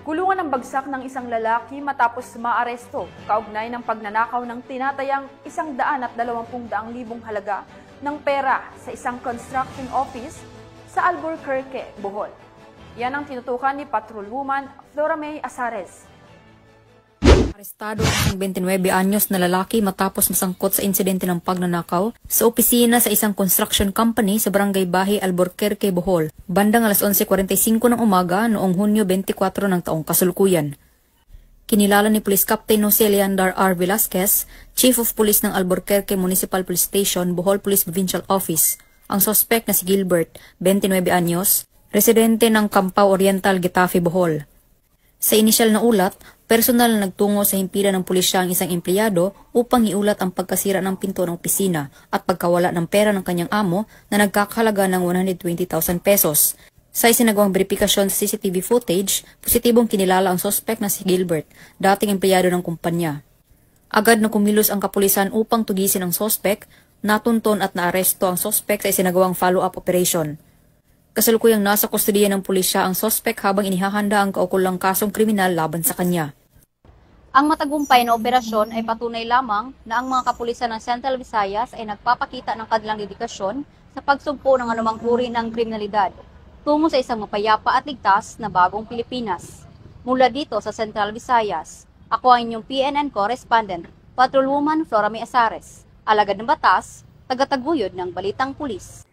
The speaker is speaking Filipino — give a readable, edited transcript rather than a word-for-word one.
Kulungan ang bagsak ng isang lalaki matapos maaresto kaugnay ng pagnanakaw ng tinatayang 120,000 halaga ng pera sa isang construction office sa Albuquerque, Bohol. Yan ang tinutukan ni Patrolwoman Flora May Azares. Arestado ang 29 anyos na lalaki matapos masangkot sa insidente ng pagnanakaw sa opisina sa isang construction company sa Barangay Bahi, Albuquerque, Bohol, bandang alas 11:45 ng umaga noong Hunyo 24 ng taong kasalukuyan. Kinilala ni Police Captain Jose Leandar R. Velasquez, Chief of Police ng Albuquerque Municipal Police Station, Bohol Police Provincial Office, ang suspect na si Gilbert, 29 anyos, residente ng Campao Oriental, Getafe, Bohol. Sa inisyal na ulat, personal na nagtungo sa himpilan ng pulisya ang isang empleyado upang iulat ang pagkasira ng pinto ng opisina at pagkawala ng pera ng kanyang amo na nagkakahalaga ng 120,000 pesos. Sa isinagawang verifikasyon sa CCTV footage, positibong kinilala ang suspect na si Gilbert, dating empleyado ng kumpanya. Agad na kumilos ang kapulisan upang tugisin ang suspect, natunton at naaresto ang suspect sa isinagawang follow-up operation. Kasalukuyang nasa kustodiya ng pulisya ang suspect habang inihahanda ang kaukulang kasong kriminal laban sa kanya. Ang matagumpay na operasyon ay patunay lamang na ang mga kapulisan ng Central Visayas ay nagpapakita ng kanilang dedikasyon sa pagsugpo ng anumang uri ng kriminalidad tungo sa isang mapayapa at ligtas na bagong Pilipinas. Mula dito sa Central Visayas, ako ang inyong PNN correspondent, Patrolwoman Flora May Azares, alagad ng batas, tagataguyod ng Balitang Pulis.